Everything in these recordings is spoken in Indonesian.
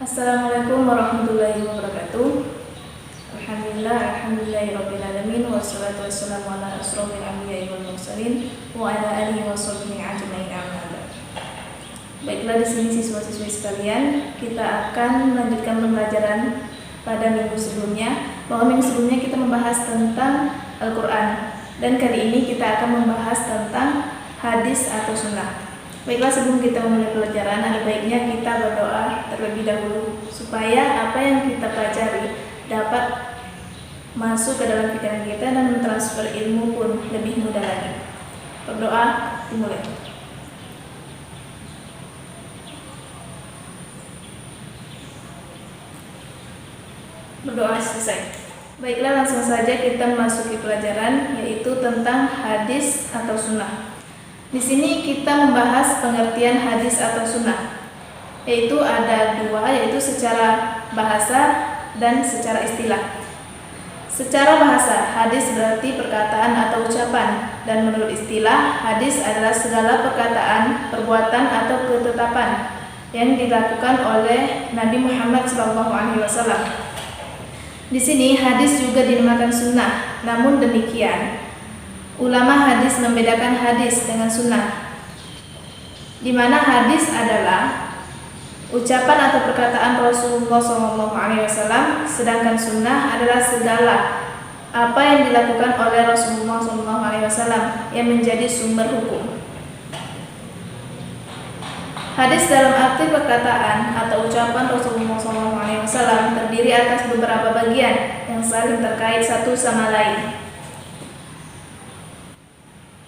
Assalamualaikum warahmatullahi wabarakatuh. Alhamdulillahirabbil alamin wassalatu wassalamu ala asrofil anbiya'i wal mursalin wa ala alihi washabbihi ajmain amma ba'd. Baiklah, di sini siswa-siswi sekalian, kita akan melanjutkan pembelajaran pada minggu sebelumnya. Bahwa minggu sebelumnya kita membahas tentang Al-Qur'an dan kali ini kita akan membahas tentang hadis atau sunnah. Baiklah, sebelum kita memulai pelajaran, ada baiknya kita berdoa terlebih dahulu supaya apa yang kita pelajari dapat masuk ke dalam pikiran kita dan mentransfer ilmu pun lebih mudah lagi. Berdoa dimulai. Berdoa selesai. Baiklah, langsung saja kita memasuki pelajaran, yaitu tentang hadis atau sunnah. Di sini kita membahas pengertian hadis atau sunnah, yaitu ada dua, yaitu secara bahasa dan secara istilah. Secara bahasa, hadis berarti perkataan atau ucapan, dan menurut istilah, hadis adalah segala perkataan, perbuatan atau ketetapan yang dilakukan oleh Nabi Muhammad SAW. Di sini hadis juga dinamakan sunnah. Namun demikian, ulama hadis membedakan hadis dengan sunnah, di mana hadis adalah ucapan atau perkataan Rasulullah SAW, sedangkan sunnah adalah segala apa yang dilakukan oleh Rasulullah SAW yang menjadi sumber hukum. Hadis dalam arti perkataan atau ucapan Rasulullah SAW terdiri atas beberapa bagian yang saling terkait satu sama lain.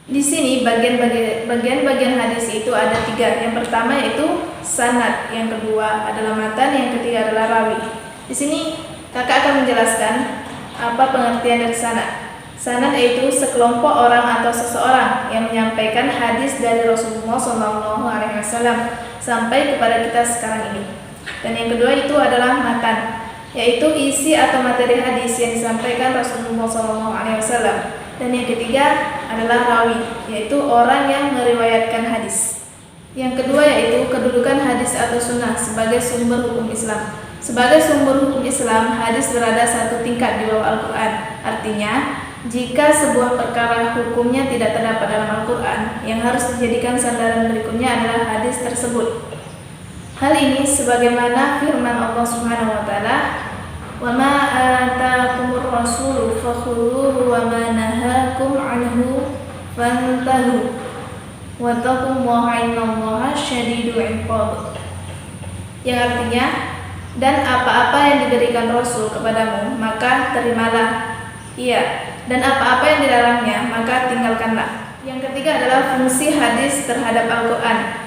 Di sini bagian-bagian hadis itu ada tiga. Yang pertama yaitu sanad, yang kedua adalah matan, yang ketiga adalah rawi. Di sini kakak akan menjelaskan apa pengertian dari sanad. Sanad yaitu sekelompok orang atau seseorang yang menyampaikan hadis dari Rasulullah SAW sampai kepada kita sekarang ini. Dan yang kedua itu adalah matan, yaitu isi atau materi hadis yang disampaikan Rasulullah SAW. Dan yang ketiga adalah rawi, yaitu orang yang meriwayatkan hadis. Yang kedua yaitu kedudukan hadis atau sunnah sebagai sumber hukum Islam. Sebagai sumber hukum Islam, hadis berada satu tingkat di bawah Al-Quran. Artinya, jika sebuah perkara hukumnya tidak terdapat dalam Al-Quran, yang harus dijadikan sandaran berikutnya adalah hadis tersebut. Hal ini sebagaimana firman Allah Subhanahu wa taala, "Wa ma ataakumur rasulu fakhudhuhu wa ma nahakum anhu fantahu wa taqullaha innallaha syadidul 'iqab." Yang artinya, dan apa-apa yang diberikan Rasul kepadamu maka terimalah, iya, dan apa-apa yang dilarangnya maka tinggalkanlah. Yang ketiga adalah fungsi hadis terhadap Al-Qur'an.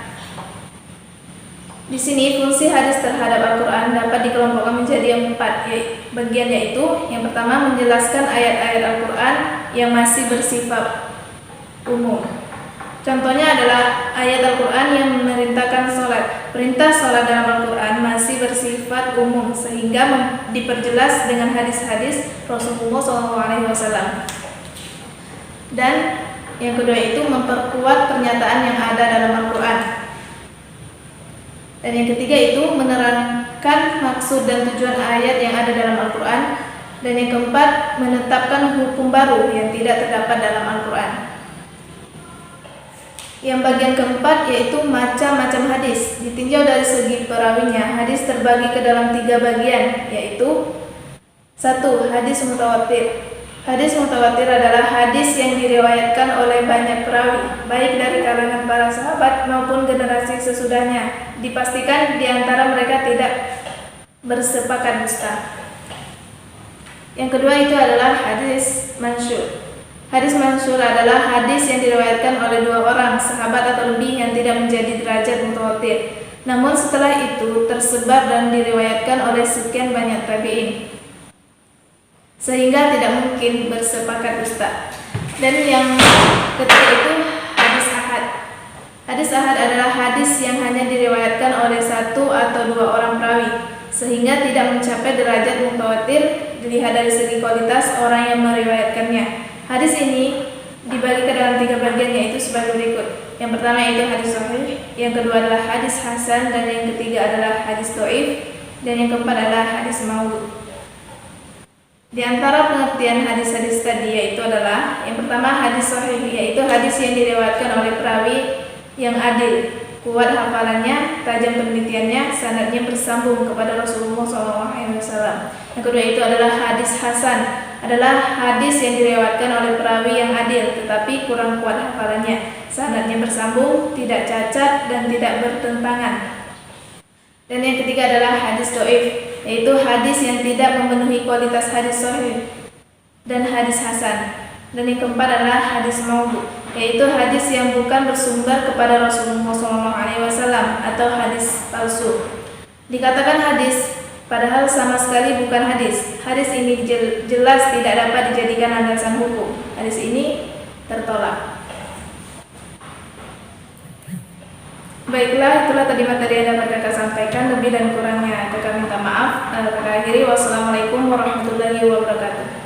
Di sini fungsi hadis terhadap Al-Quran dapat dikelompokkan menjadi 4 bagian, yaitu yang pertama menjelaskan ayat-ayat Al-Quran yang masih bersifat umum. Contohnya adalah ayat Al-Quran yang memerintahkan sholat. Perintah sholat dalam Al-Quran masih bersifat umum sehingga diperjelas dengan hadis-hadis Rasulullah SAW. Dan yang kedua itu memperkuat pernyataan yang ada dalam Al-Quran. Dan yang ketiga itu menerangkan maksud dan tujuan ayat yang ada dalam Al-Quran. Dan yang keempat, menetapkan hukum baru yang tidak terdapat dalam Al-Quran. Yang bagian keempat yaitu macam-macam hadis. Ditinjau dari segi perawinya, hadis terbagi ke dalam 3 bagian, yaitu 1. Hadis mutawatir. Hadis mutawatir adalah hadis yang diriwayatkan oleh banyak perawi, baik dari kalangan para sahabat maupun generasi sesudahnya. Dipastikan di antara mereka tidak bersepakat dusta. Yang kedua itu adalah hadis mansyur. Hadis mansyur adalah hadis yang diriwayatkan oleh 2 orang, sahabat atau lebih, yang tidak menjadi derajat mutawatir. Namun setelah itu tersebar dan diriwayatkan oleh sekian banyak tabi'in, sehingga tidak mungkin bersepakat dusta. Dan yang ketiga itu hadis ahad. Hadis ahad adalah hadis yang hanya diriwayatkan oleh 1 atau 2 orang perawi, sehingga tidak mencapai derajat mutawatir dilihat dari segi kualitas orang yang meriwayatkannya. Hadis ini dibagi ke dalam 3 bagian, yaitu sebagai berikut. Yang pertama yaitu hadis sahih, yang kedua adalah hadis hasan, dan yang ketiga adalah hadis dhaif. Dan yang keempat adalah hadis maudhu. Di antara pengertian hadis-hadis tadi yaitu adalah yang pertama hadis sahih, yaitu hadis yang diriwayatkan oleh perawi yang adil, kuat hafalannya, tajam penelitiannya, sanadnya bersambung kepada Rasulullah SAW. Yang kedua itu adalah hadis hasan, adalah hadis yang diriwayatkan oleh perawi yang adil tetapi kurang kuat hafalannya, sanadnya bersambung, tidak cacat dan tidak bertentangan. Dan yang ketiga adalah hadis dhaif, yaitu hadis yang tidak memenuhi kualitas hadis sahih dan hadis hasan. Dan yang keempat adalah hadis maudhu, yaitu hadis yang bukan bersumber kepada Rasulullah SAW atau hadis palsu. Dikatakan hadis, padahal sama sekali bukan hadis. Hadis ini jelas tidak dapat dijadikan landasan hukum. Hadis ini tertolak. Baiklah, itulah tadi materi yang dapat kakak sampaikan. Lebih dan kurangnya kakak minta maaf. Kakak akhiri. Wassalamualaikum warahmatullahi wabarakatuh.